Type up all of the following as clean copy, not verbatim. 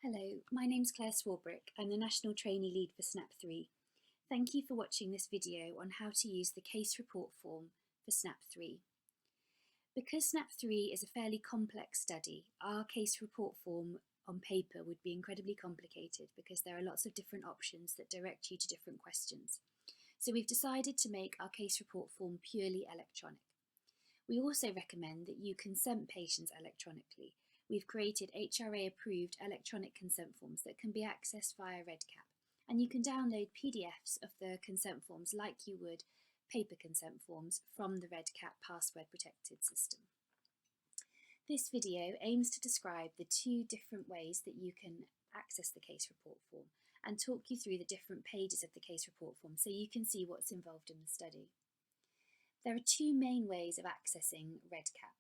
Hello, my name's Claire Swarbrick. I'm the National Trainee Lead for SNAP-3. Thank you for watching this video on how to use the case report form for SNAP-3. Because SNAP-3 is a fairly complex study, our case report form on paper would be incredibly complicated because there are lots of different options that direct you to different questions. So we've decided to make our case report form purely electronic. We also recommend that you consent patients electronically. We've created HRA-approved electronic consent forms that can be accessed via REDCap, and you can download PDFs of the consent forms like you would paper consent forms from the REDCap password-protected system. This video aims to describe the two different ways that you can access the case report form and talk you through the different pages of the case report form so you can see what's involved in the study. There are two main ways of accessing REDCap.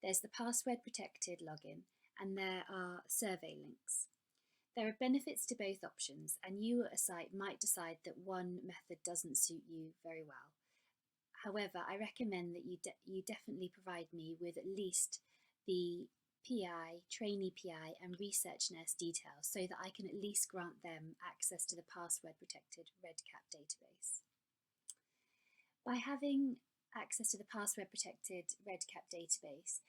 There's the password-protected login, and there are survey links. There are benefits to both options, and you at a site might decide that one method doesn't suit you very well. However, I recommend that you definitely provide me with at least the PI, trainee PI, and research nurse details so that I can at least grant them access to the password-protected REDCap database. By having access to the password-protected REDCap database,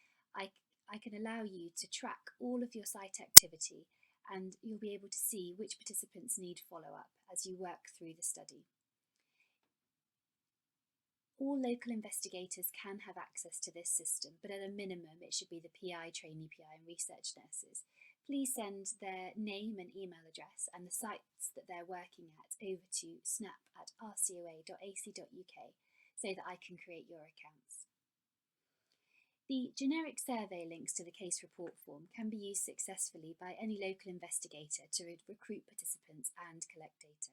I can allow you to track all of your site activity, and you'll be able to see which participants need follow-up as you work through the study. All local investigators can have access to this system, but at a minimum it should be the PI, trainee PI and research nurses. Please send their name and email address and the sites that they're working at over to snap@rcoa.ac.uk so that I can create your accounts. The generic survey links to the case report form can be used successfully by any local investigator to recruit participants and collect data.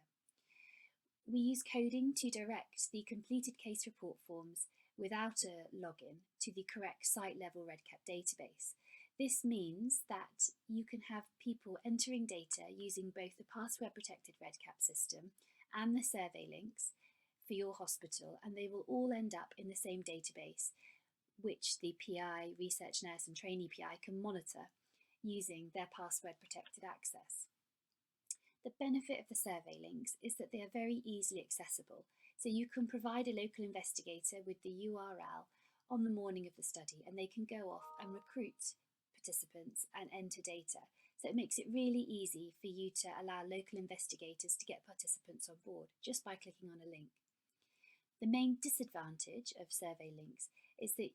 We use coding to direct the completed case report forms without a login to the correct site-level REDCap database. This means that you can have people entering data using both the password-protected REDCap system and the survey links for your hospital, and they will all end up in the same database, which the PI, research nurse and trainee PI can monitor using their password-protected access. The benefit of the survey links is that they are very easily accessible, so you can provide a local investigator with the URL on the morning of the study and they can go off and recruit participants and enter data. So it makes it really easy for you to allow local investigators to get participants on board just by clicking on a link. The main disadvantage of survey links is that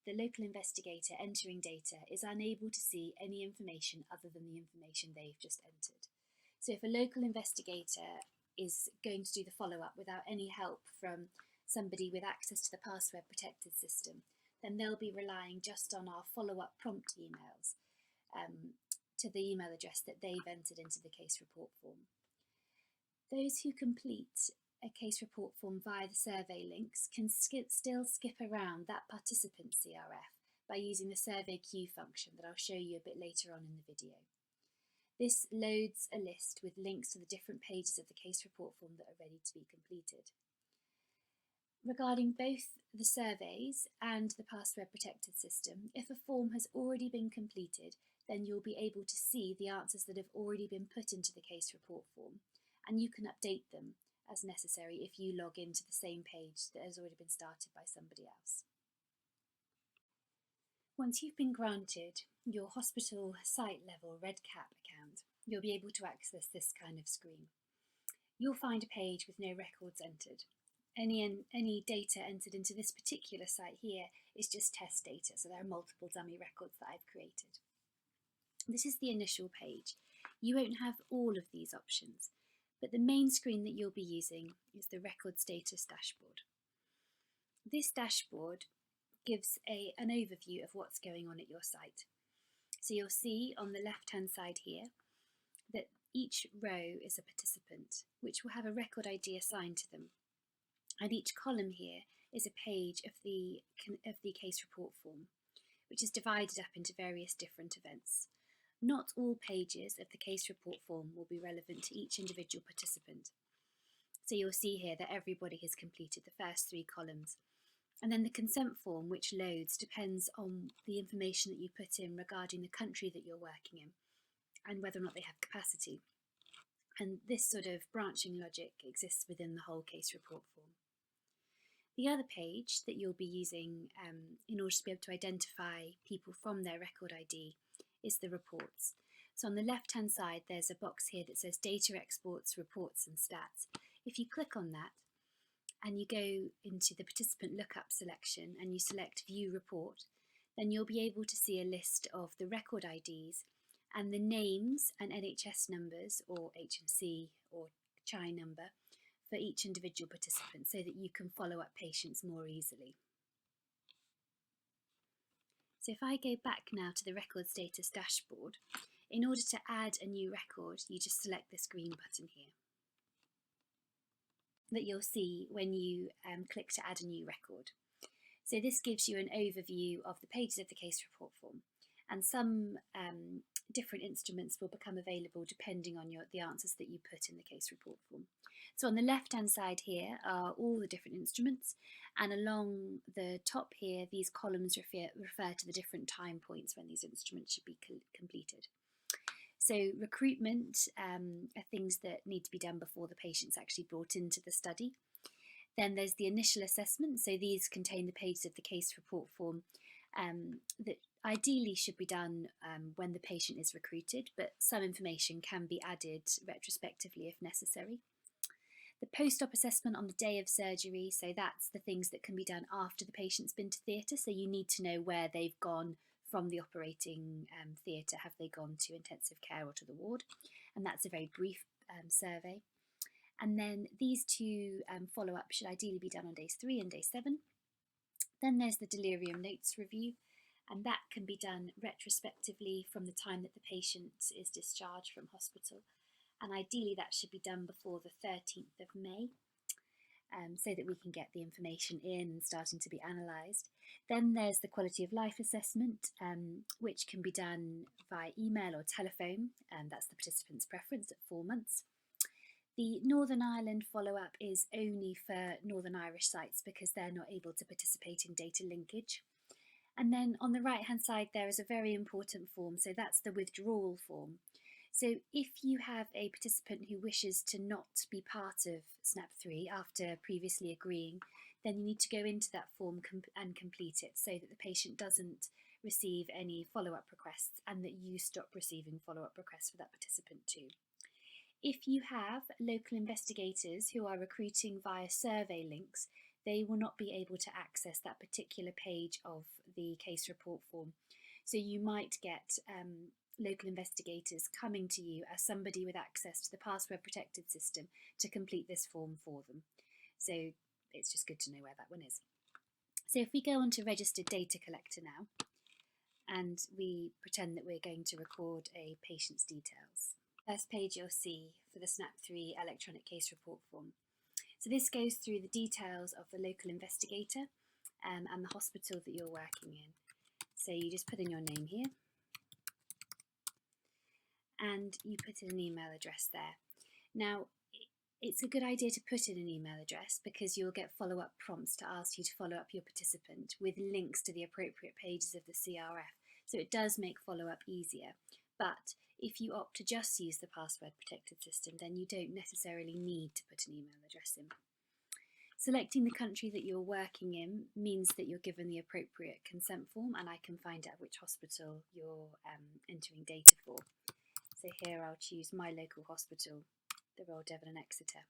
the local investigator entering data is unable to see any information other than the information they've just entered. So if a local investigator is going to do the follow-up without any help from somebody with access to the password-protected system, then they'll be relying just on our follow-up prompt emails to the email address that they've entered into the case report form. Those who complete a case report form via the survey links can still skip around that participant CRF by using the survey queue function that I'll show you a bit later on in the video. This loads a list with links to the different pages of the case report form that are ready to be completed. Regarding both the surveys and the password-protected system, if a form has already been completed, then you'll be able to see the answers that have already been put into the case report form, and you can update them as necessary if you log into the same page that has already been started by somebody else. Once you've been granted your hospital site-level REDCap account, you'll be able to access this kind of screen. You'll find a page with no records entered. Any data entered into this particular site here is just test data, so there are multiple dummy records that I've created. This is the initial page. You won't have all of these options, but the main screen that you'll be using is the record status dashboard. This dashboard gives an overview of what's going on at your site. So you'll see on the left-hand side here that each row is a participant, which will have a record ID assigned to them. And each column here is a page of the case report form, which is divided up into various different events. Not all pages of the case report form will be relevant to each individual participant. So you'll see here that everybody has completed the first 3 columns. And then the consent form, which loads, depends on the information that you put in regarding the country that you're working in. and whether or not they have capacity. And this sort of branching logic exists within the whole case report form. The other page that you'll be using in order to be able to identify people from their record ID is the reports. So on the left-hand side, there's a box here that says Data Exports, Reports and Stats. If you click on that and you go into the participant lookup selection and you select View Report, then you'll be able to see a list of the record IDs and the names and NHS numbers, or HMC or CHI number, for each individual participant, so that you can follow up patients more easily. So if I go back now to the record status dashboard, in order to add a new record, you just select this green button here that you'll see when you click to add a new record. So this gives you an overview of the pages of the case report form, and some different instruments will become available depending on the answers that you put in the case report form. So on the left-hand side here are all the different instruments, and along the top here, these columns refer to the different time points when these instruments should be completed. So recruitment are things that need to be done before the patient's actually brought into the study. Then there's the initial assessment, so these contain the pages of the case report form that ideally should be done when the patient is recruited, but some information can be added retrospectively if necessary. The post-op assessment on the day of surgery, so that's the things that can be done after the patient's been to theatre, so you need to know where they've gone from the operating theatre. Have they gone to intensive care or to the ward? And that's a very brief survey. And then these two follow-ups should ideally be done on days 3 and day 7. Then there's the delirium notes review, and that can be done retrospectively from the time that the patient is discharged from hospital. And ideally that should be done before the 13th of May, so that we can get the information in and starting to be analysed. Then there's the quality of life assessment, which can be done via email or telephone, and that's the participant's preference at 4 months. The Northern Ireland follow-up is only for Northern Irish sites because they're not able to participate in data linkage. And then on the right-hand side there is a very important form, so that's the withdrawal form. So if you have a participant who wishes to not be part of SNAP-3 after previously agreeing, then you need to go into that form and complete it so that the patient doesn't receive any follow-up requests and that you stop receiving follow-up requests for that participant too. If you have local investigators who are recruiting via survey links, they will not be able to access that particular page of the case report form. So you might get local investigators coming to you as somebody with access to the password protected system to complete this form for them. So it's just good to know where that one is. So if we go on to registered data collector now, and we pretend that we're going to record a patient's details. First page you'll see for the SNAP-3 electronic case report form. So this goes through the details of the local investigator and the hospital that you're working in. So you just put in your name here and you put in an email address there. Now it's a good idea to put in an email address because you'll get follow-up prompts to ask you to follow up your participant with links to the appropriate pages of the CRF. So it does make follow-up easier. But if you opt to just use the password protected system, then you don't necessarily need to put an email address in. Selecting the country that you're working in means that you're given the appropriate consent form, and I can find out which hospital you're entering data for. So here I'll choose my local hospital, the Royal Devon and Exeter.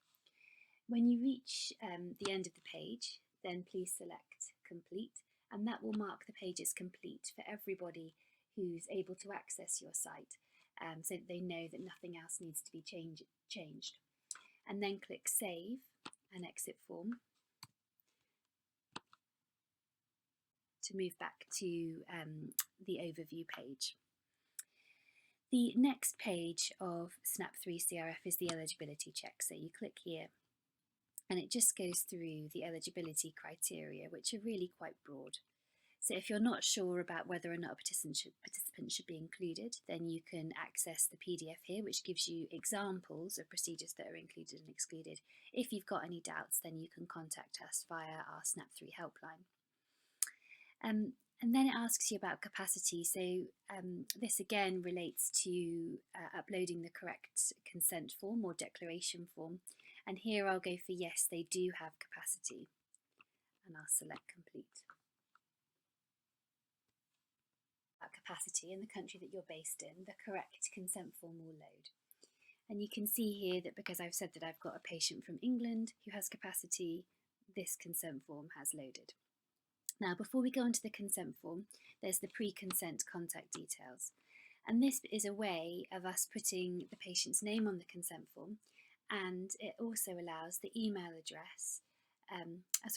When you reach the end of the page, then please select complete, and that will mark the page as complete for everybody who's able to access your site, so that they know that nothing else needs to be changed. And then click Save and Exit Form to move back to the overview page. The next page of SNAP-3 CRF is the eligibility check. So you click here and it just goes through the eligibility criteria, which are really quite broad. So if you're not sure about whether or not a participant should be included, then you can access the PDF here, which gives you examples of procedures that are included and excluded. If you've got any doubts, then you can contact us via our SNAP-3 helpline. And And then it asks you about capacity. So this again relates to uploading the correct consent form or declaration form. And here I'll go for yes, they do have capacity. And I'll select complete. Capacity in the country that you're based in, the correct consent form will load. And you can see here that because I've said that I've got a patient from England who has capacity, this consent form has loaded. Now, before we go on to the consent form, there's the pre-consent contact details. And this is a way of us putting the patient's name on the consent form, and it also allows the email address,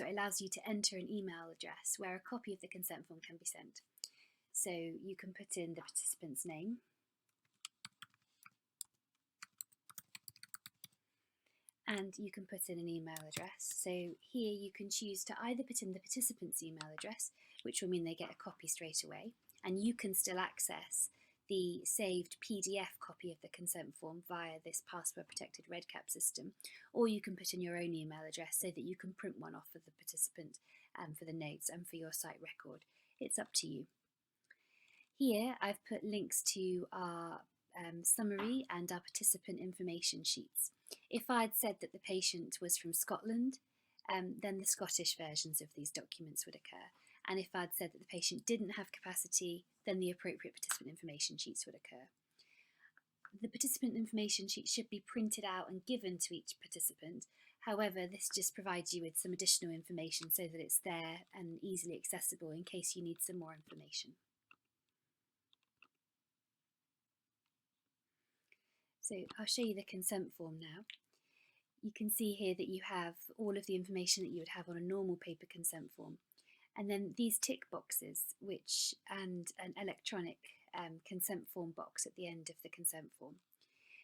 allows you to enter an email address where a copy of the consent form can be sent. So you can put in the participant's name, and you can put in an email address. So here you can choose to either put in the participant's email address, which will mean they get a copy straight away, and you can still access the saved PDF copy of the consent form via this password protected REDCap system, or you can put in your own email address so that you can print one off of the participant for the notes and for your site record. It's up to you. Here I've put links to our summary and our participant information sheets. If I'd said that the patient was from Scotland, then the Scottish versions of these documents would occur. And if I'd said that the patient didn't have capacity, then the appropriate participant information sheets would occur. The participant information sheet should be printed out and given to each participant. However, this just provides you with some additional information so that it's there and easily accessible in case you need some more information. So I'll show you the consent form now. You can see here that you have all of the information that you would have on a normal paper consent form. And then these tick boxes, and an electronic consent form box at the end of the consent form.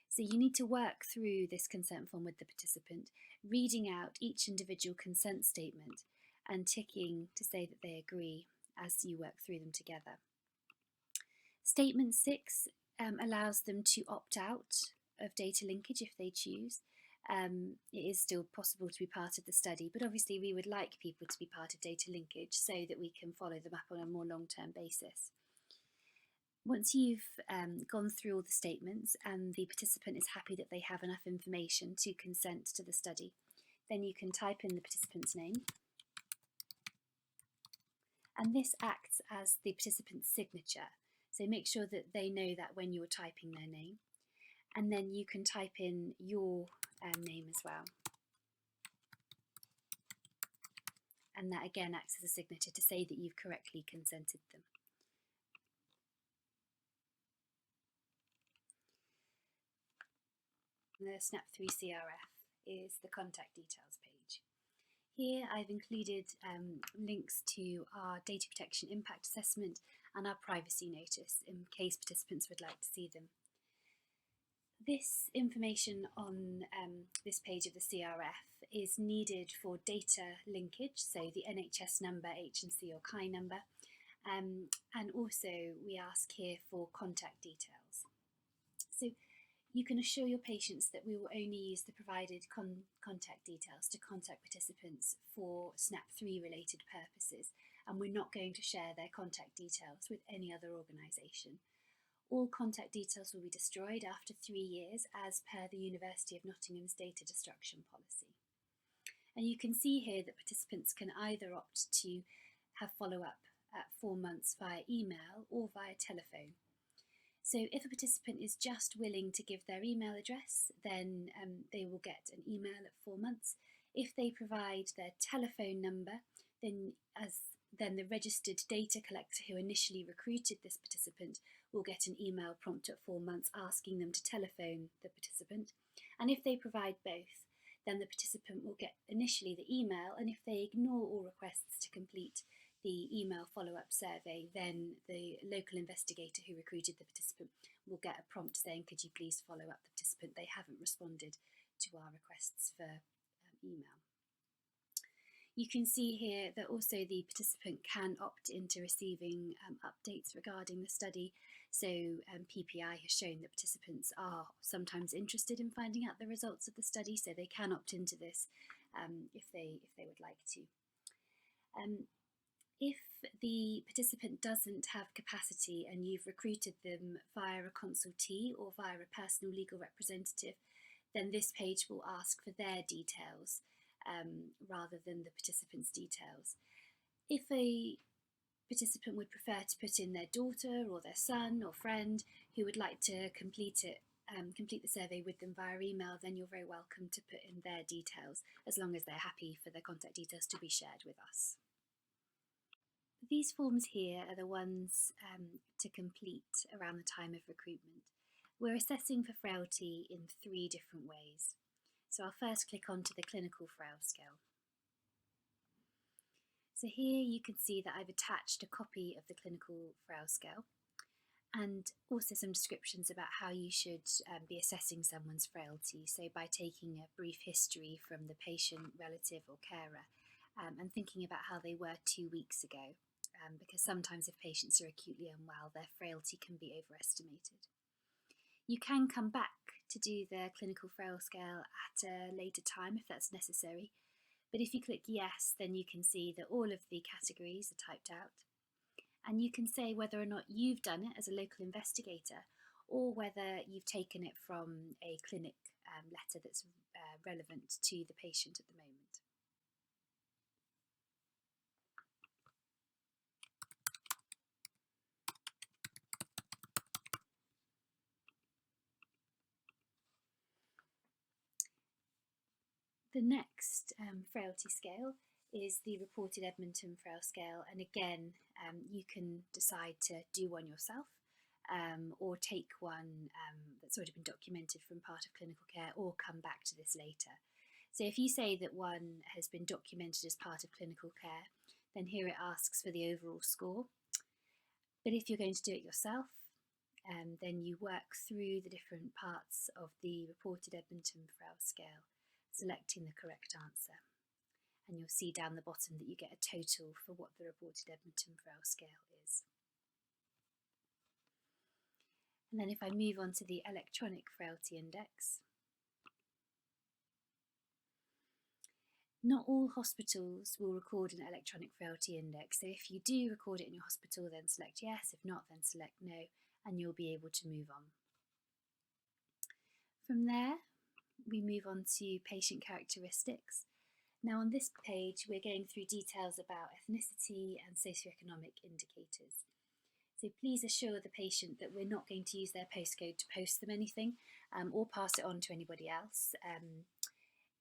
So you need to work through this consent form with the participant, reading out each individual consent statement and ticking to say that they agree as you work through them together. Statement 6 allows them to opt out of data linkage if they choose. It is still possible to be part of the study, but obviously we would like people to be part of data linkage so that we can follow them up on a more long-term basis. Once you've gone through all the statements and the participant is happy that they have enough information to consent to the study, then you can type in the participant's name. And this acts as the participant's signature. So make sure that they know that when you're typing their name. And then you can type in your name as well. And that again acts as a signature to say that you've correctly consented them. The SNAP-3 CRF is the contact details page. Here I've included links to our data protection impact assessment and our privacy notice in case participants would like to see them. This information on this page of the CRF is needed for data linkage, so the NHS number, H&C or CHI number, and also we ask here for contact details. So you can assure your patients that we will only use the provided contact details to contact participants for SNAP-3 related purposes, and we're not going to share their contact details with any other organisation. All contact details will be destroyed after 3 years as per the University of Nottingham's data destruction policy. And you can see here that participants can either opt to have follow-up at 4 months via email or via telephone. So if a participant is just willing to give their email address, then they will get an email at 4 months. If they provide their telephone number, then the registered data collector who initially recruited this participant will get an email prompt at 4 months asking them to telephone the participant. And if they provide both, then the participant will get initially the email, and if they ignore all requests to complete the email follow-up survey, then the local investigator who recruited the participant will get a prompt saying, could you please follow up the participant? They haven't responded to our requests for email. You can see here that also the participant can opt into receiving updates regarding the study. So PPI has shown that participants are sometimes interested in finding out the results of the study, so they can opt into this if they would like to. If the participant doesn't have capacity and you've recruited them via a consultee or via a personal legal representative, then this page will ask for their details rather than the participant's details. If a participant would prefer to put in their daughter or their son or friend who would like to complete the survey with them via email, then you're very welcome to put in their details, as long as they're happy for their contact details to be shared with us. These forms here are the ones to complete around the time of recruitment. We're assessing for frailty in 3 different ways. So I'll first click onto the clinical frail scale. So here you can see that I've attached a copy of the clinical frail scale and also some descriptions about how you should be assessing someone's frailty. So by taking a brief history from the patient, relative or carer and thinking about how they were 2 weeks ago, because sometimes if patients are acutely unwell, their frailty can be overestimated. You can come back to do the clinical frail scale at a later time if that's necessary, but if you click yes, then you can see that all of the categories are typed out, and you can say whether or not you've done it as a local investigator or whether you've taken it from a clinic letter that's relevant to the patient at the moment. The next frailty scale is the reported Edmonton Frail Scale, and again you can decide to do one yourself or take one that's already been documented from part of clinical care or come back to this later. So if you say that one has been documented as part of clinical care, then here it asks for the overall score. But if you're going to do it yourself, then you work through the different parts of the reported Edmonton Frail Scale, selecting the correct answer. And you'll see down the bottom that you get a total for what the reported Edmonton Frail Scale is. And then if I move on to the electronic frailty index, not all hospitals will record an electronic frailty index. So if you do record it in your hospital, then select yes. If not, then select no, and you'll be able to move on. From there, we move on to patient characteristics. Now on this page, we're going through details about ethnicity and socioeconomic indicators. So please assure the patient that we're not going to use their postcode to post them anything or pass it on to anybody else.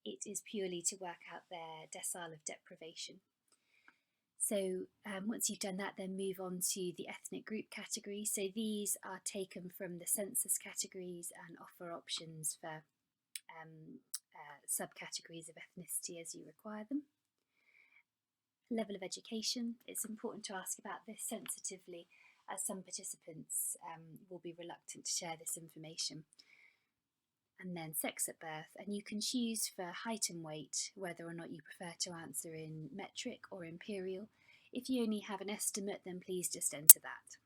It is purely to work out their decile of deprivation. So once you've done that, then move on to the ethnic group category. So these are taken from the census categories and offer options for subcategories of ethnicity as you require them. Level of education, it's important to ask about this sensitively, as some participants will be reluctant to share this information. And then sex at birth, and you can choose for height and weight whether or not you prefer to answer in metric or imperial. If you only have an estimate, then please just enter that.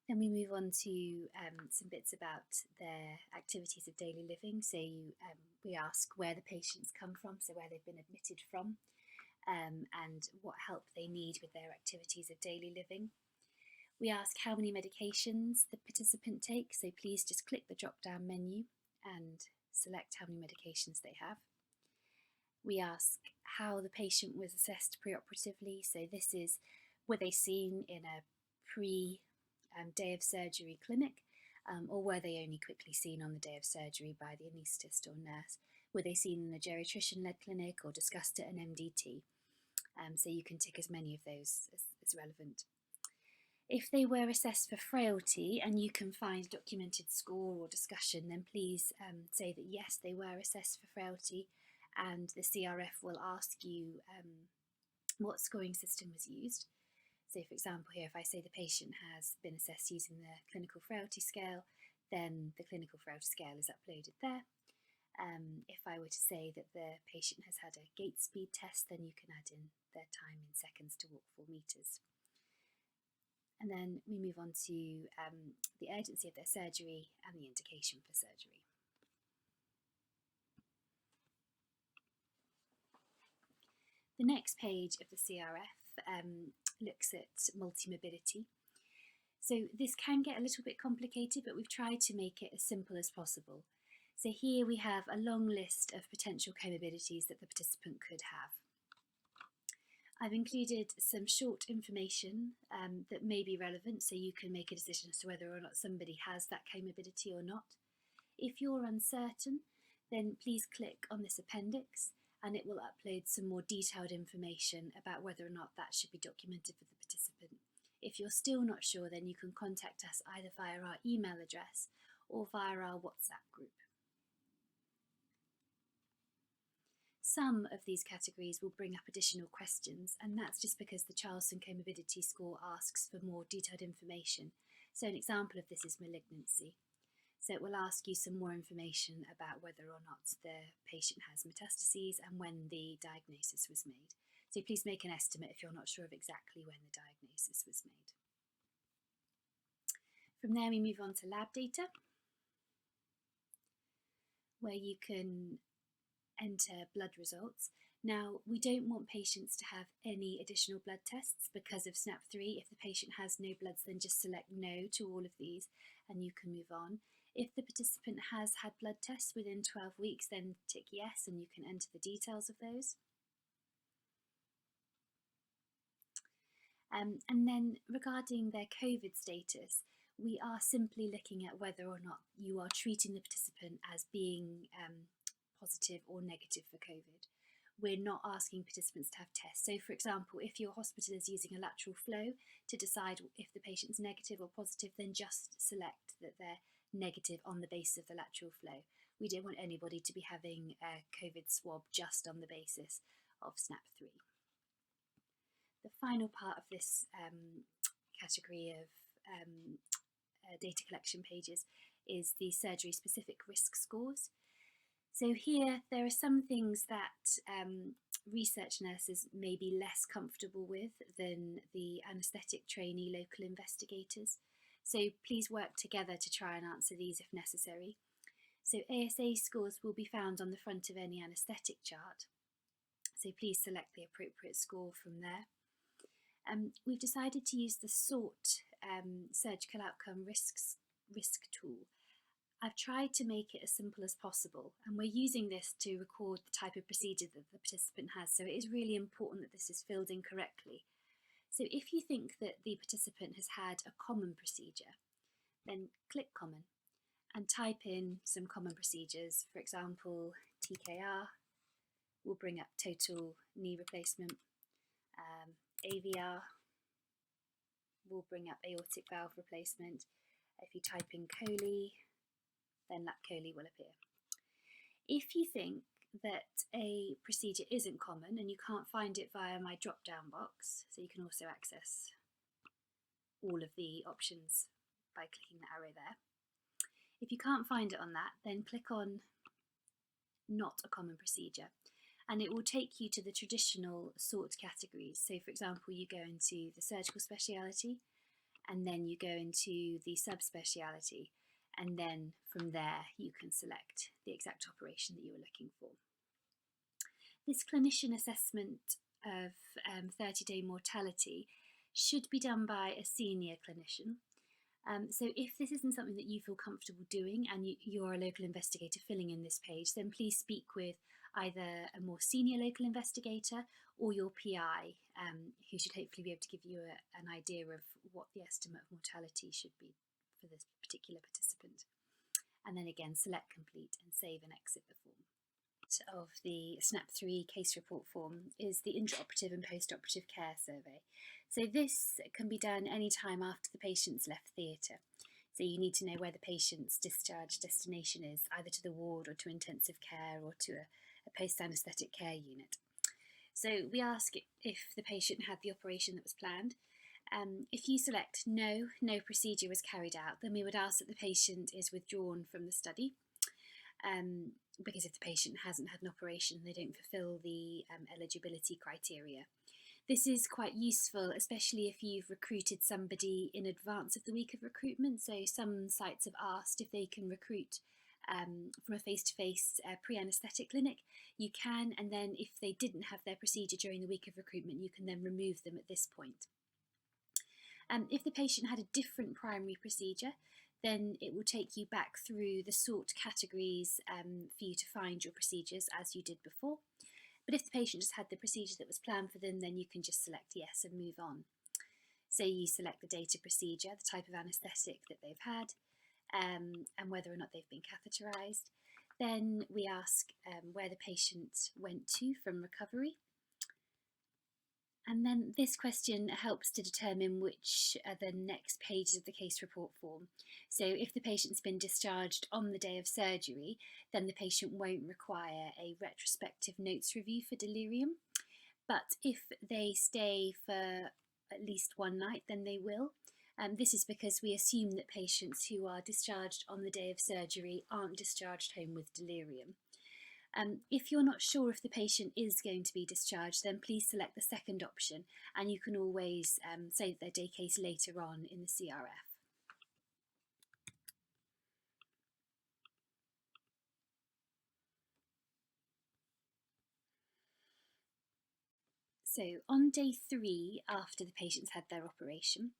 Then we move on to some bits about their activities of daily living. So we ask where the patients come from, so where they've been admitted from, and what help they need with their activities of daily living. We ask how many medications the participant takes, so please just click the drop-down menu and select how many medications they have. We ask how the patient was assessed pre-operatively, so this is, were they seen in a day of surgery clinic, or were they only quickly seen on the day of surgery by the anaesthetist or nurse? Were they seen in a geriatrician-led clinic or discussed at an MDT? So you can tick as many of those as relevant. If they were assessed for frailty and you can find a documented score or discussion, then please say that yes, they were assessed for frailty, and the CRF will ask you what scoring system was used. So for example here, if I say the patient has been assessed using the clinical frailty scale, then the clinical frailty scale is uploaded there. If I were to say that the patient has had a gait speed test, then you can add in their time in seconds to walk 4 meters. And then we move on to the urgency of their surgery and the indication for surgery. The next page of the CRF looks at multi-mobility. So this can get a little bit complicated, but we've tried to make it as simple as possible. So here we have a long list of potential comorbidities that the participant could have. I've included some short information that may be relevant, so you can make a decision as to whether or not somebody has that comorbidity or not. If you're uncertain, then please click on this appendix and it will upload some more detailed information about whether or not that should be documented for the participant. If you're still not sure, then you can contact us either via our email address or via our WhatsApp group. Some of these categories will bring up additional questions, and that's just because the Charleston Comorbidity Score asks for more detailed information. So an example of this is malignancy. So it will ask you some more information about whether or not the patient has metastases and when the diagnosis was made. So please make an estimate if you're not sure of exactly when the diagnosis was made. From there we move on to lab data, where you can enter blood results. Now, we don't want patients to have any additional blood tests because of SNAP-3. If the patient has no bloods, then just select no to all of these and you can move on. If the participant has had blood tests within 12 weeks, then tick yes and you can enter the details of those. And then regarding their COVID status, we are simply looking at whether or not you are treating the participant as being positive or negative for COVID. We're not asking participants to have tests. So for example, if your hospital is using a lateral flow to decide if the patient's negative or positive, then just select that they're negative on the basis of the lateral flow. We don't want anybody to be having a COVID swab just on the basis of SNAP-3. The final part of this category of data collection pages is the surgery-specific risk scores. So here there are some things that research nurses may be less comfortable with than the anaesthetic trainee local investigators. So please work together to try and answer these if necessary. So ASA scores will be found on the front of any anaesthetic chart. So please select the appropriate score from there. We've decided to use the SORT surgical outcome risk tool. I've tried to make it as simple as possible, and we're using this to record the type of procedure that the participant has, so it is really important that this is filled in correctly. So if you think that the participant has had a common procedure, then click common and type in some common procedures. For example, TKR will bring up total knee replacement. AVR will bring up aortic valve replacement. If you type in chole, then lap chole will appear. If you think that a procedure isn't common and you can't find it via my drop-down box, so you can also access all of the options by clicking the arrow there. If you can't find it on that, then click on not a common procedure, and it will take you to the traditional sort categories. So for example, you go into the surgical speciality, and then you go into the subspeciality, and then from there you can select the exact operation that you were looking for. This clinician assessment of 30-day mortality should be done by a senior clinician. So if this isn't something that you feel comfortable doing and you're a local investigator filling in this page, then please speak with either a more senior local investigator or your PI, who should hopefully be able to give you an idea of what the estimate of mortality should be for this particular participant. And then again, select complete and save and exit the form. Of the SNAP-3 case report form is the intraoperative and post-operative care survey. So this can be done any time after the patient's left theatre. So you need to know where the patient's discharge destination is, either to the ward or to intensive care or to a post-anaesthetic care unit. So we ask if the patient had the operation that was planned. If you select no procedure was carried out, then we would ask that the patient is withdrawn from the study. Because if the patient hasn't had an operation, they don't fulfil the eligibility criteria. This is quite useful, especially if you've recruited somebody in advance of the week of recruitment. So some sites have asked if they can recruit from a face-to-face pre-anaesthetic clinic, you can, and then if they didn't have their procedure during the week of recruitment, you can then remove them at this point. If the patient had a different primary procedure, then it will take you back through the sort categories for you to find your procedures as you did before. But if the patient just had the procedure that was planned for them, then you can just select yes and move on. So you select the date of procedure, the type of anaesthetic that they've had, and whether or not they've been catheterised. Then we ask where the patient went to from recovery. And then this question helps to determine which are the next pages of the case report form. So if the patient's been discharged on the day of surgery, then the patient won't require a retrospective notes review for delirium. But if they stay for at least one night, then they will. This is because we assume that patients who are discharged on the day of surgery aren't discharged home with delirium. If you're not sure if the patient is going to be discharged, then please select the second option, and you can always save their day case later on in the CRF. So on day 3, after the patient's had their operation,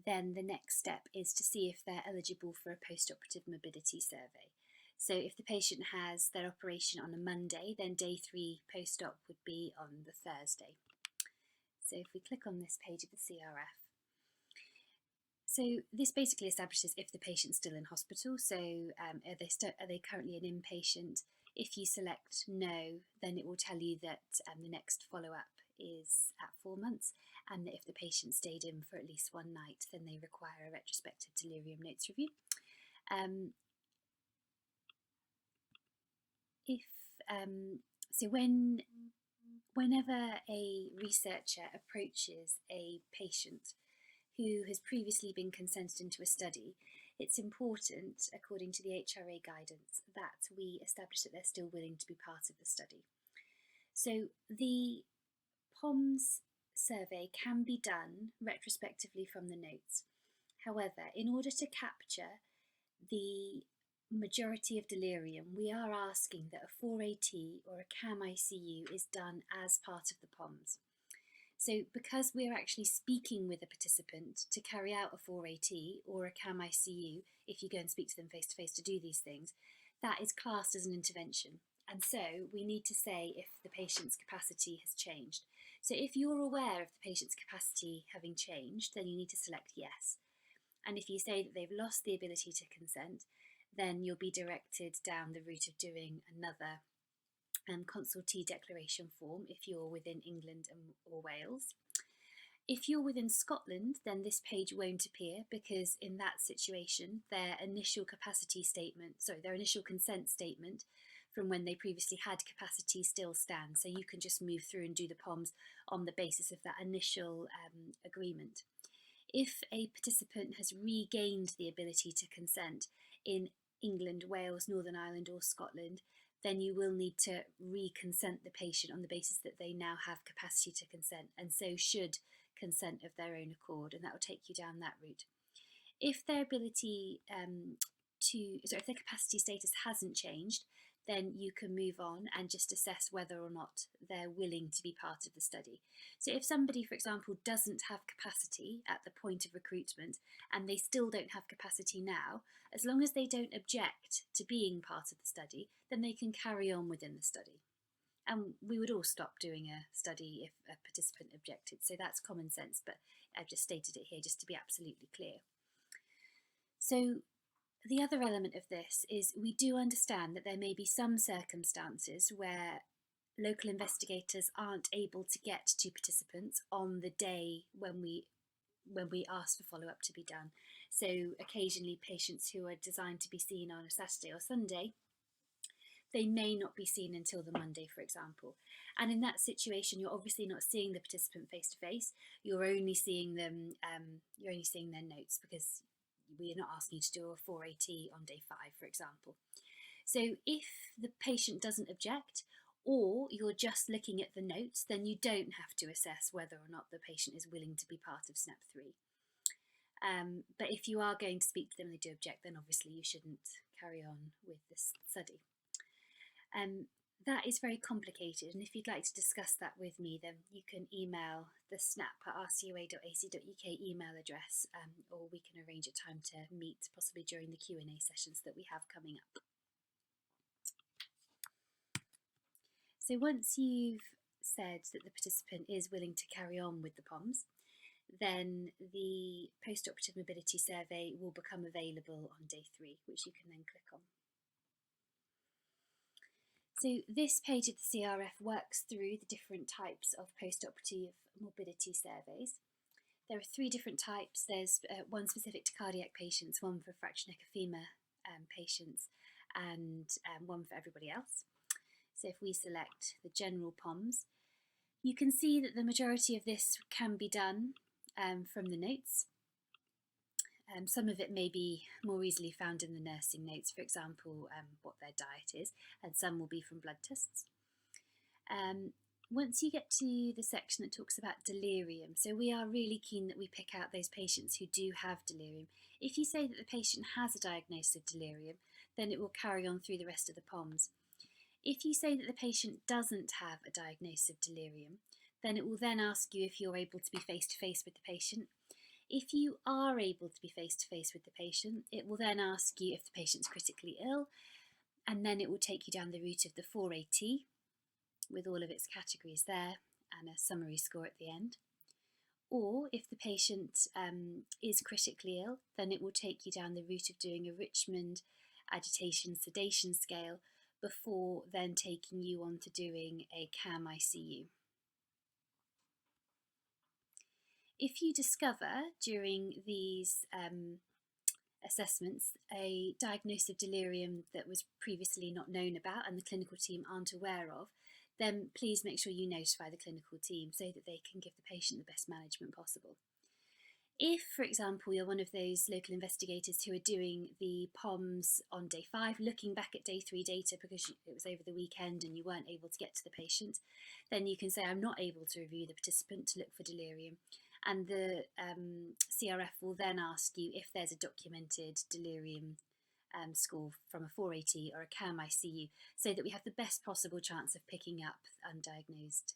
then the next step is to see if they're eligible for a post-operative mobility survey. So if the patient has their operation on a Monday, then day 3 post-op would be on the Thursday. So if we click on this page of the CRF, so this basically establishes if the patient's still in hospital. So are they currently an inpatient? If you select no, then it will tell you that the next follow-up is at 4 months, and that if the patient stayed in for at least one night, then they require a retrospective delirium notes review. Whenever a researcher approaches a patient who has previously been consented into a study, it's important, according to the HRA guidance, that we establish that they're still willing to be part of the study. So the POMS survey can be done retrospectively from the notes. However, in order to capture the majority of delirium, we are asking that a 4AT or a CAM ICU is done as part of the POMS. So because we're actually speaking with a participant to carry out a 4AT or a CAM ICU, if you go and speak to them face to face to do these things, that is classed as an intervention. And so we need to say if the patient's capacity has changed. So if you're aware of the patient's capacity having changed, then you need to select yes. And if you say that they've lost the ability to consent, then you'll be directed down the route of doing another Consultee declaration form if you're within England or Wales. If you're within Scotland, then this page won't appear, because in that situation their initial consent statement from when they previously had capacity still stands, so you can just move through and do the POMS on the basis of that initial agreement. If a participant has regained the ability to consent in England, Wales, Northern Ireland or Scotland, then you will need to re-consent the patient on the basis that they now have capacity to consent, and so should consent of their own accord, and that will take you down that route. If their ability if their capacity status hasn't changed, then you can move on and just assess whether or not they're willing to be part of the study. So if somebody, for example, doesn't have capacity at the point of recruitment and they still don't have capacity now, as long as they don't object to being part of the study, then they can carry on within the study. And we would all stop doing a study if a participant objected. So that's common sense, but I've just stated it here just to be absolutely clear. So the other element of this is we do understand that there may be some circumstances where local investigators aren't able to get to participants on the day when we ask for follow-up to be done. So occasionally patients who are designed to be seen on a Saturday or Sunday, they may not be seen until the Monday, for example. And in that situation, you're obviously not seeing the participant face to face. You're only seeing them. You're only seeing their notes, because we are not asking you to do a 4AT on day 5, for example. So if the patient doesn't object, or you're just looking at the notes, then you don't have to assess whether or not the patient is willing to be part of SNAP-3. But if you are going to speak to them and they do object, then obviously you shouldn't carry on with this study. That is very complicated, and if you'd like to discuss that with me, then you can email the snap@rcua.ac.uk email address, or we can arrange a time to meet, possibly during the Q&A sessions that we have coming up. So once you've said that the participant is willing to carry on with the POMS, then the post-operative mobility survey will become available on day 3, which you can then click on. So this page of the CRF works through the different types of post-operative mobility surveys. There are 3 different types. There's one specific to cardiac patients, one for fracture neck of femur patients, and one for everybody else. So if we select the general POMS, you can see that the majority of this can be done from the notes. Some of it may be more easily found in the nursing notes, for example, what their diet is, and some will be from blood tests. Once you get to the section that talks about delirium, so we are really keen that we pick out those patients who do have delirium. If you say that the patient has a diagnosis of delirium, then it will carry on through the rest of the POMS. If you say that the patient doesn't have a diagnosis of delirium, then it will then ask you if you're able to be face-to-face with the patient. If you are able to be face-to-face with the patient, it will then ask you if the patient's critically ill, and then it will take you down the route of the 4AT with all of its categories there and a summary score at the end. Or if the patient is critically ill, then it will take you down the route of doing a Richmond agitation sedation scale before then taking you on to doing a CAM ICU. If you discover during these assessments a diagnosis of delirium that was previously not known about and the clinical team aren't aware of, then please make sure you notify the clinical team so that they can give the patient the best management possible. If, for example, you're one of those local investigators who are doing the POMS on day 5, looking back at day 3 data because it was over the weekend and you weren't able to get to the patient, then you can say, I'm not able to review the participant to look for delirium. And the CRF will then ask you if there's a documented delirium score from a 4AT or a CAM ICU, so that we have the best possible chance of picking up undiagnosed,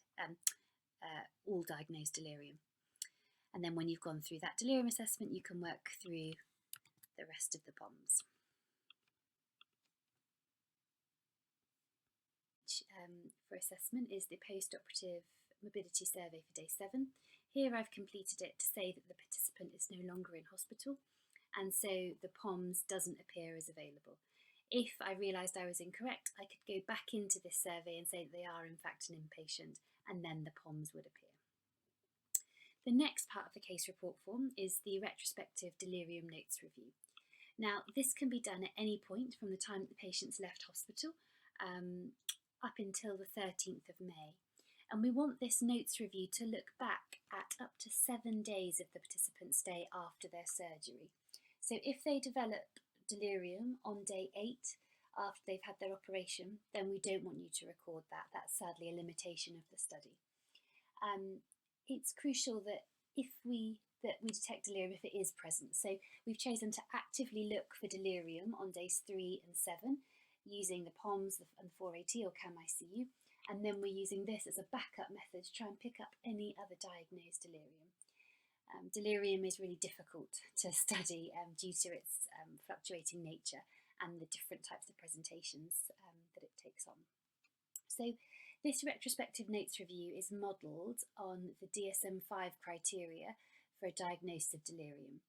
all diagnosed delirium. And then when you've gone through that delirium assessment, you can work through the rest of the POMS. For assessment is the post-operative mobility survey for day 7. Here I've completed it to say that the participant is no longer in hospital, and so the POMS doesn't appear as available. If I realised I was incorrect, I could go back into this survey and say that they are in fact an inpatient, and then the POMS would appear. The next part of the case report form is the retrospective delirium notes review. Now, this can be done at any point from the time that the patient's left hospital up until the 13th of May. And we want this notes review to look back at up to 7 days of the participant's stay after their surgery. So if they develop delirium on day 8 after they've had their operation, then we don't want you to record that. That's sadly a limitation of the study. It's crucial that we detect delirium if it is present. So we've chosen to actively look for delirium on days 3 and 7 using the POMS and 4AT or CAM ICU, and then we're using this as a backup method to try and pick up any other diagnosed delirium. Delirium is really difficult to study due to its fluctuating nature and the different types of presentations that it takes on. So this retrospective notes review is modelled on the DSM-5 criteria for a diagnosis of delirium.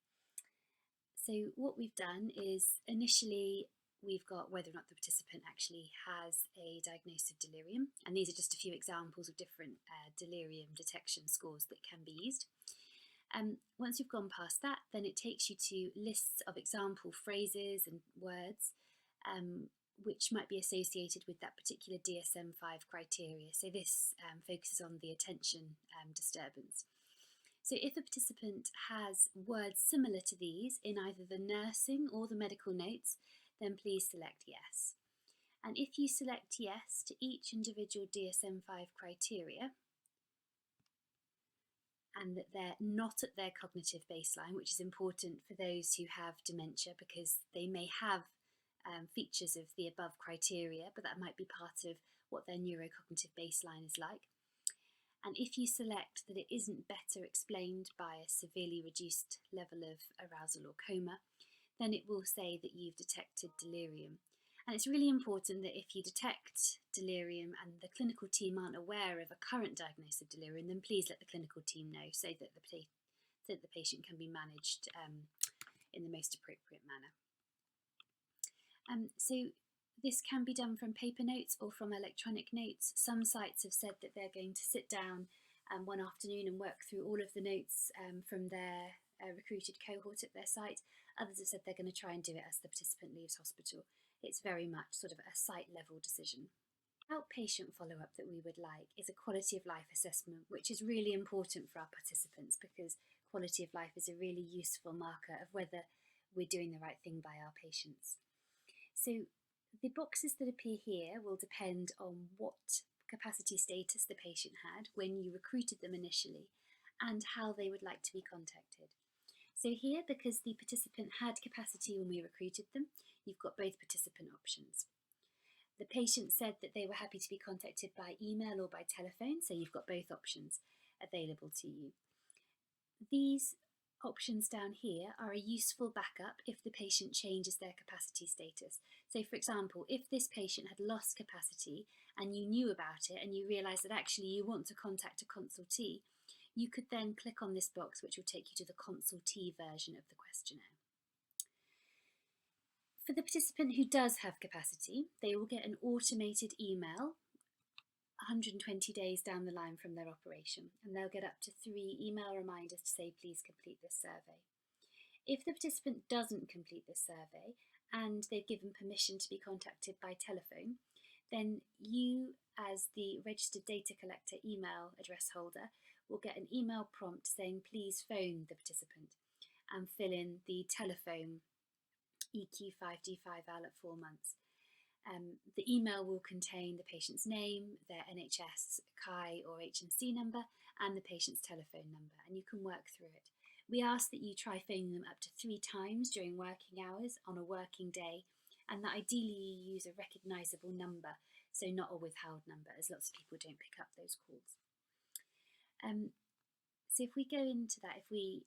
So what we've done is initially we've got whether or not the participant actually has a diagnosis of delirium, and these are just a few examples of different delirium detection scores that can be used. Once you've gone past that, then it takes you to lists of example phrases and words which might be associated with that particular DSM-5 criteria. So this focuses on the attention disturbance. So if a participant has words similar to these in either the nursing or the medical notes, then please select yes. And if you select yes to each individual DSM-5 criteria, and that they're not at their cognitive baseline, which is important for those who have dementia because they may have features of the above criteria, but that might be part of what their neurocognitive baseline is like. And if you select that it isn't better explained by a severely reduced level of arousal or coma, then it will say that you've detected delirium. And it's really important that if you detect delirium and the clinical team aren't aware of a current diagnosis of delirium, then please let the clinical team know so that the patient can be managed in the most appropriate manner. So this can be done from paper notes or from electronic notes. Some sites have said that they're going to sit down one afternoon and work through all of the notes from their recruited cohort at their site. Others have said they're going to try and do it as the participant leaves hospital. It's very much sort of a site level decision. Outpatient follow-up that we would like is a quality of life assessment, which is really important for our participants because quality of life is a really useful marker of whether we're doing the right thing by our patients. So the boxes that appear here will depend on what capacity status the patient had when you recruited them initially and how they would like to be contacted. So here, because the participant had capacity when we recruited them, you've got both participant options. The patient said that they were happy to be contacted by email or by telephone, so you've got both options available to you. These options down here are a useful backup if the patient changes their capacity status. So for example, if this patient had lost capacity and you knew about it and you realise that actually you want to contact a consultee, you could then click on this box which will take you to the consultee version of the questionnaire. For the participant who does have capacity, they will get an automated email 120 days down the line from their operation, and they'll get up to 3 email reminders to say please complete this survey. If the participant doesn't complete this survey and they've given permission to be contacted by telephone, then you as the registered data collector email address holder will get an email prompt saying please phone the participant and fill in the telephone EQ5D5L at 4 months. The email will contain the patient's name, their NHS, CHI or HMC number, and the patient's telephone number, and you can work through it. We ask that you try phoning them up to 3 times during working hours on a working day, and that ideally you use a recognisable number, so not a withheld number, as lots of people don't pick up those calls. So if we go into that, if we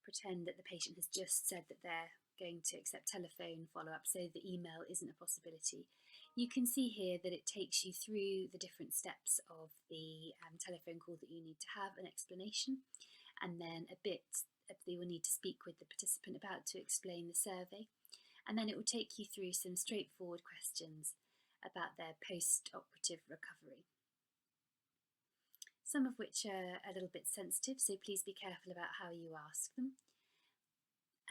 pretend that the patient has just said that they're going to accept telephone follow-up, so the email isn't a possibility, you can see here that it takes you through the different steps of the telephone call that you need to have, an explanation, and then a bit that you will need to speak with the participant about to explain the survey, and then it will take you through some straightforward questions about their post-operative recovery. Some of which are a little bit sensitive, so please be careful about how you ask them.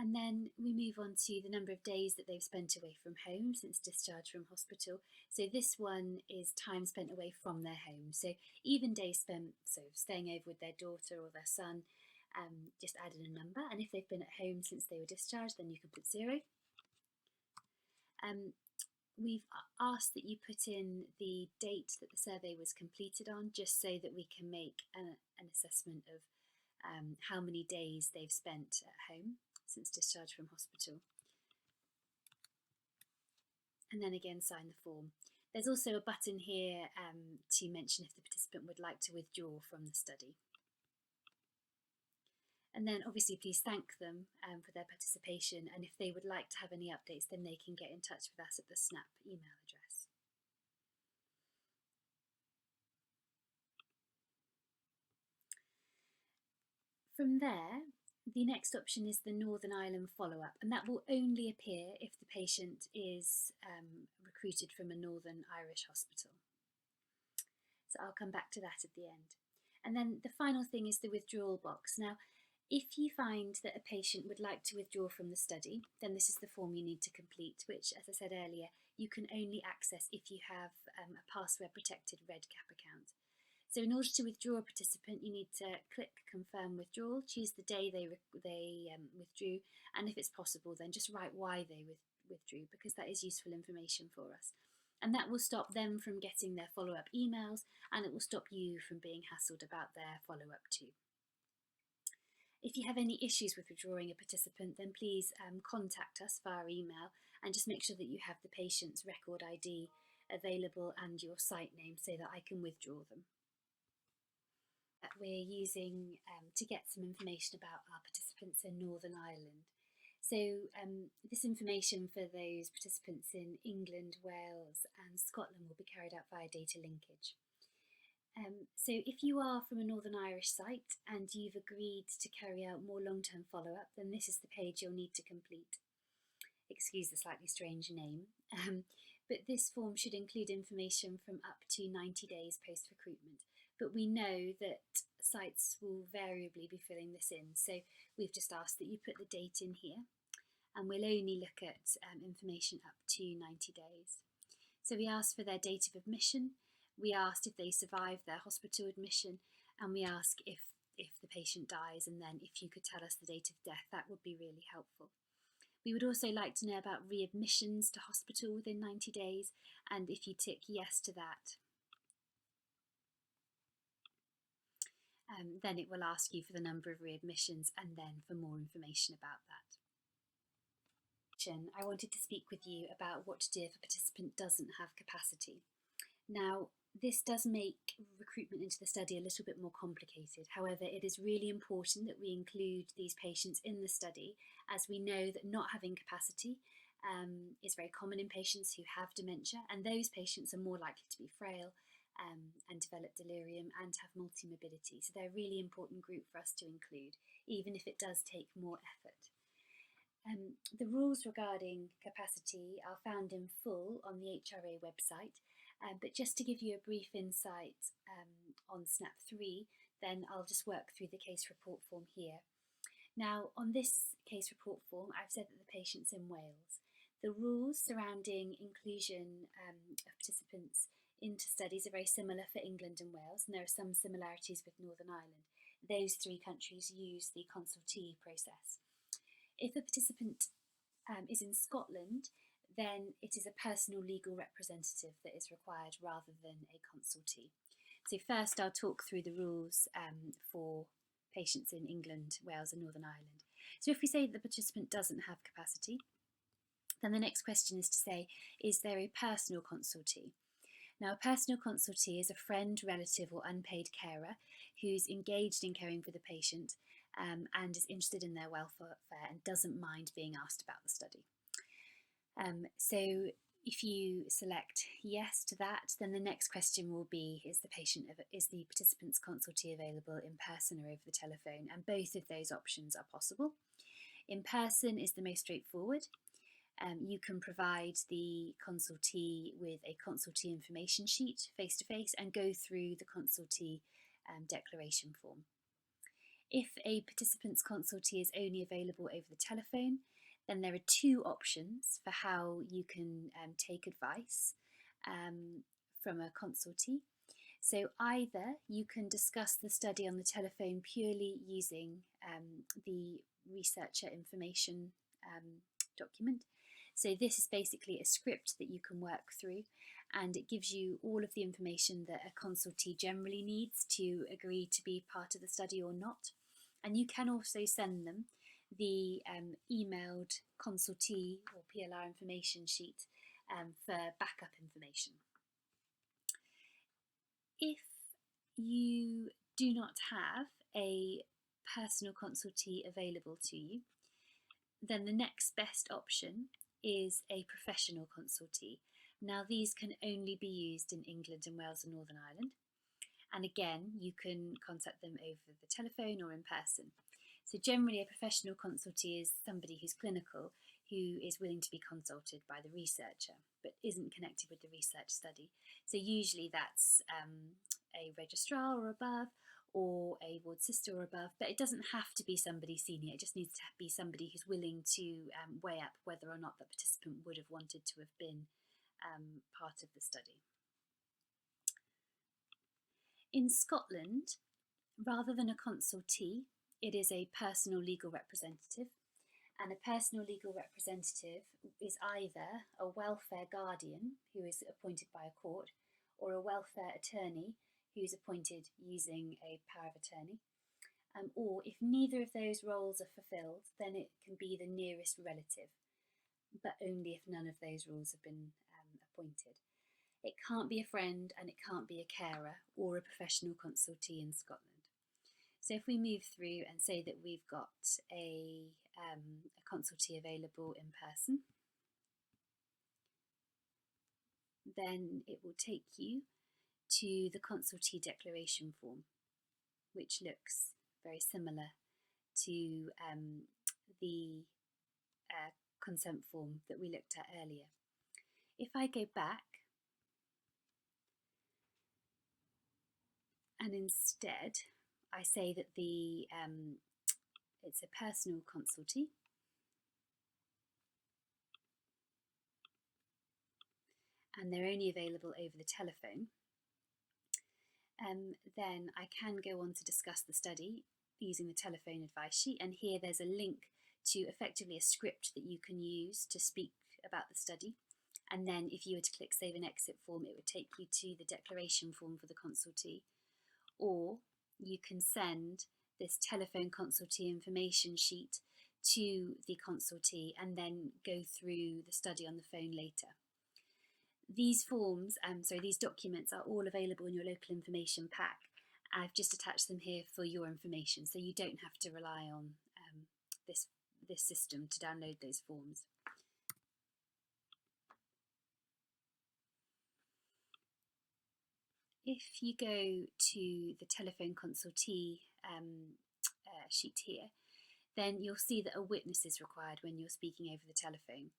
And then we move on to the number of days that they've spent away from home since discharge from hospital. So this one is time spent away from their home. So even days spent, so staying over with their daughter or their son, just add in a number. And if they've been at home since they were discharged, then you can put 0. We've asked that you put in the date that the survey was completed on, just so that we can make an assessment of how many days they've spent at home since discharge from hospital. And then again sign the form. There's also a button here to mention if the participant would like to withdraw from the study. And then obviously please thank them for their participation, and if they would like to have any updates then they can get in touch with us at the SNAP email address. From there, the next option is the Northern Ireland follow-up, and that will only appear if the patient is recruited from a Northern Irish hospital. So I'll come back to that at the end. And then the final thing is the withdrawal box. Now, if you find that a patient would like to withdraw from the study, then this is the form you need to complete, which, as I said earlier, you can only access if you have a password-protected REDCap account. So in order to withdraw a participant, you need to click Confirm Withdrawal, choose the day they withdrew, and if it's possible, then just write why they withdrew, because that is useful information for us. And that will stop them from getting their follow-up emails, and it will stop you from being hassled about their follow-up too. If you have any issues with withdrawing a participant, then please contact us via email and just make sure that you have the patient's record ID available and your site name so that I can withdraw them. We're using to get some information about our participants in Northern Ireland. So this information for those participants in England, Wales and Scotland will be carried out via data linkage. So if you are from a Northern Irish site and you've agreed to carry out more long-term follow-up, then this is the page you'll need to complete. Excuse the slightly strange name, but this form should include information from up to 90 days post-recruitment. But we know that sites will variably be filling this in, so we've just asked that you put the date in here, and we'll only look at information up to 90 days. So we asked for their date of admission, we asked if they survived their hospital admission, and we ask if the patient dies, and then if you could tell us the date of death, that would be really helpful. We would also like to know about readmissions to hospital within 90 days, and if you tick yes to that, then it will ask you for the number of readmissions and then for more information about that. I wanted to speak with you about what to do if a participant doesn't have capacity. Now, this does make recruitment into the study a little bit more complicated. However, it is really important that we include these patients in the study, as we know that not having capacity is very common in patients who have dementia, and those patients are more likely to be frail and develop delirium and have multimorbidity. So they're a really important group for us to include, even if it does take more effort. The rules regarding capacity are found in full on the HRA website, but just to give you a brief insight on SNAP-3, then I'll just work through the case report form here. Now, on this case report form, I've said that the patient's in Wales. The rules surrounding inclusion of participants into studies are very similar for England and Wales, and there are some similarities with Northern Ireland. Those three countries use the Consultee process. If a participant is in Scotland, then it is a personal legal representative that is required rather than a consultee. So first I'll talk through the rules for patients in England, Wales and Northern Ireland. So if we say that the participant doesn't have capacity, then the next question is to say, is there a personal consultee? Now, a personal consultee is a friend, relative or unpaid carer who's engaged in caring for the patient and is interested in their welfare and doesn't mind being asked about the study. So if you select yes to that, then the next question will be, is the participant's consultee available in person or over the telephone? And both of those options are possible. In person is the most straightforward. You can provide the consultee with a consultee information sheet face-to-face and go through the consultee declaration form. If a participant's consultee is only available over the telephone, then there are two options for how you can take advice from a consultee. So either you can discuss the study on the telephone purely using the researcher information document. So this is basically a script that you can work through, and it gives you all of the information that a consultee generally needs to agree to be part of the study or not. And you can also send them the emailed consultee or PLR information sheet for backup information. If you do not have a personal consultee available to you, then the next best option is a professional consultee. Now, these can only be used in England and Wales and Northern Ireland. And again, you can contact them over the telephone or in person. So generally, a professional consultee is somebody who's clinical, who is willing to be consulted by the researcher, but isn't connected with the research study. So usually that's a registrar or above, or a ward sister or above, but it doesn't have to be somebody senior. It just needs to be somebody who's willing to weigh up whether or not the participant would have wanted to have been part of the study. In Scotland, rather than a consultee, it is a personal legal representative, and a personal legal representative is either a welfare guardian who is appointed by a court, or a welfare attorney who is appointed using a power of attorney. or if neither of those roles are fulfilled, then it can be the nearest relative, but only if none of those roles have been appointed. It can't be a friend, and it can't be a carer or a professional consultee in Scotland. So if we move through and say that we've got a consultee available in person, then it will take you to the consultee declaration form, which looks very similar to the consent form that we looked at earlier. If I go back and instead I say that it's a personal consultee, and they're only available over the telephone, then I can go on to discuss the study using the telephone advice sheet, and here there's a link to effectively a script that you can use to speak about the study, and then if you were to click Save and Exit form, it would take you to the declaration form for the consultee, or you can send this telephone consultee information sheet to the consultee and then go through the study on the phone later. These forms, these documents are all available in your local information pack. I've just attached them here for your information, so you don't have to rely on this system to download those forms. If you go to the telephone consultee sheet here, then you'll see that a witness is required when you're speaking over the telephone.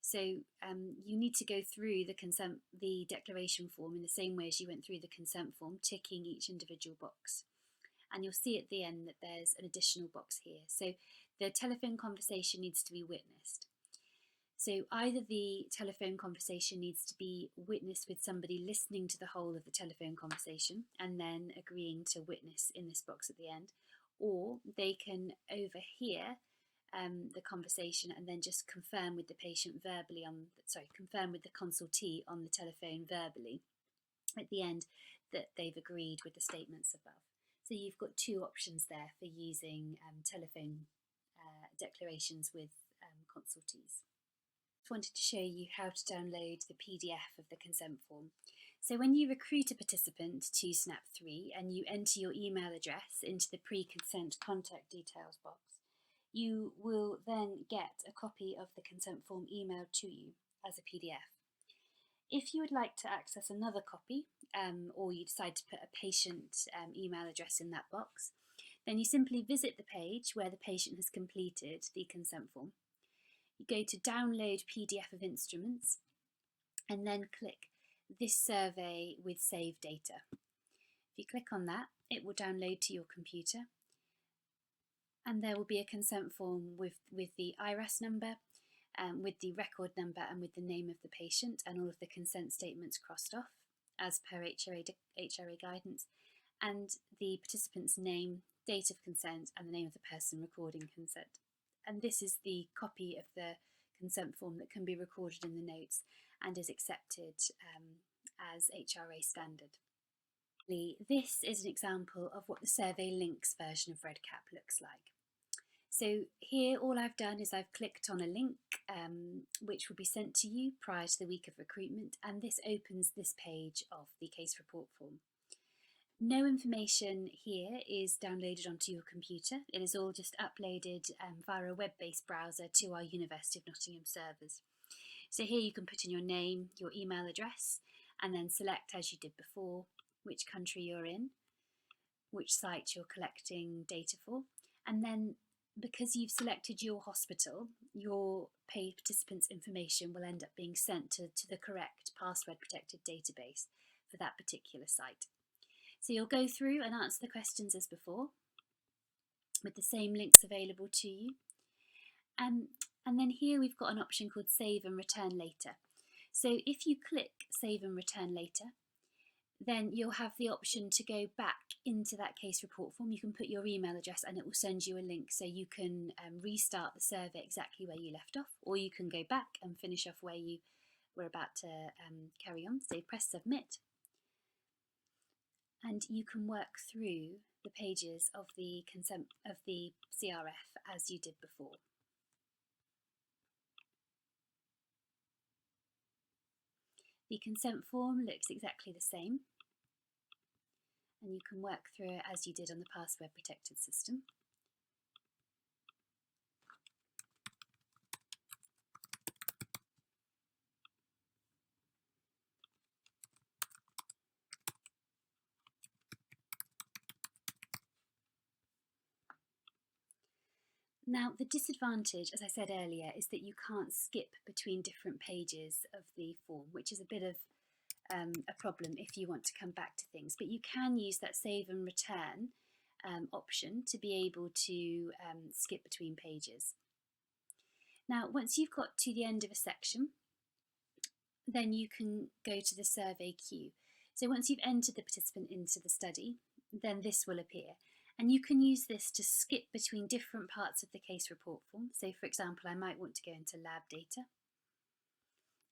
So you need to go through the declaration form in the same way as you went through the consent form, ticking each individual box. And you'll see at the end that there's an additional box here. So the telephone conversation needs to be witnessed. So either the telephone conversation needs to be witnessed with somebody listening to the whole of the telephone conversation and then agreeing to witness in this box at the end, or they can overhear the conversation and then just confirm with the patient verbally confirm with the consultee on the telephone verbally at the end that they've agreed with the statements above. So you've got two options there for using telephone declarations with consultees. Just wanted to show you how to download the PDF of the consent form. So when you recruit a participant to SNAP-3 and you enter your email address into the pre-consent contact details box, you will then get a copy of the consent form emailed to you as a PDF. If you would like to access another copy, or you decide to put a patient email address in that box, then you simply visit the page where the patient has completed the consent form. You go to Download PDF of Instruments and then click This Survey with Save Data. If you click on that, it will download to your computer, and there will be a consent form with the IRAS number, with the record number and with the name of the patient, and all of the consent statements crossed off as per HRA guidance, and the participant's name, date of consent, and the name of the person recording consent. And this is the copy of the consent form that can be recorded in the notes and is accepted as HRA standard. This is an example of what the survey links version of REDCap looks like. So here all I've done is I've clicked on a link which will be sent to you prior to the week of recruitment, and this opens this page of the case report form. No information here is downloaded onto your computer. It is all just uploaded via a web-based browser to our University of Nottingham servers. So here you can put in your name, your email address, and then select, as you did before, which country you're in, which site you're collecting data for, and then because you've selected your hospital, your paid participants' information will end up being sent to the correct password protected database for that particular site. So you'll go through and answer the questions as before, with the same links available to you. And then here we've got an option called Save and Return Later. So if you click Save and Return Later, then you'll have the option to go back into that case report form. You can put your email address and it will send you a link, so you can restart the survey exactly where you left off, or you can go back and finish off where you were about to carry on. So press Submit, and you can work through the pages of the CRF as you did before. The consent form looks exactly the same, and you can work through it as you did on the password protected system. Now, the disadvantage, as I said earlier, is that you can't skip between different pages of the form, which is a bit of a problem if you want to come back to things. But you can use that save and return option to be able to skip between pages. Now, once you've got to the end of a section, then you can go to the survey queue. So once you've entered the participant into the study, then this will appear. And you can use this to skip between different parts of the case report form. So for example, I might want to go into lab data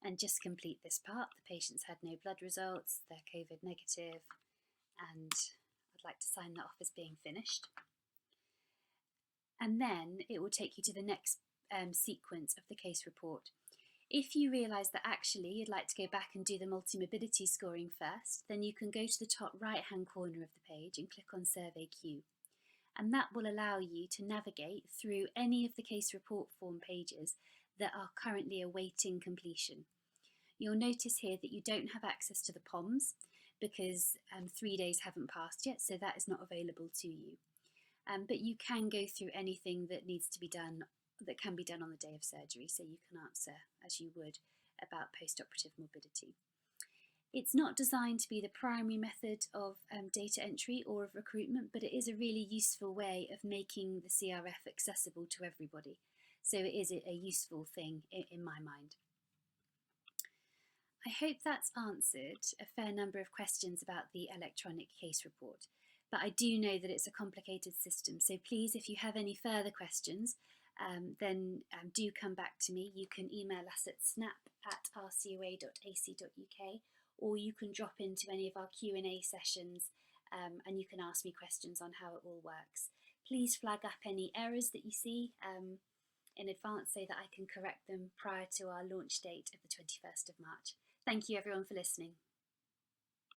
and just complete this part. The patients had no blood results, they're COVID negative, and I'd like to sign that off as being finished. And then it will take you to the next sequence of the case report. If you realise that actually you'd like to go back and do the multi-mobility scoring first, then you can go to the top right-hand corner of the page and click on Survey Queue. And that will allow you to navigate through any of the case report form pages that are currently awaiting completion. You'll notice here that you don't have access to the POMs because 3 days haven't passed yet, so that is not available to you. But you can go through anything that needs to be done, that can be done on the day of surgery, so you can answer as you would about post-operative morbidity. It's not designed to be the primary method of data entry or of recruitment, but it is a really useful way of making the CRF accessible to everybody. So it is a useful thing in my mind. I hope that's answered a fair number of questions about the electronic case report, but I do know that it's a complicated system, so please, if you have any further questions, then do come back to me. You can email us at snap@rcoa.ac.uk, or you can drop into any of our Q&A sessions and you can ask me questions on how it all works. Please flag up any errors that you see in advance so that I can correct them prior to our launch date of the 21st of March. Thank you everyone for listening.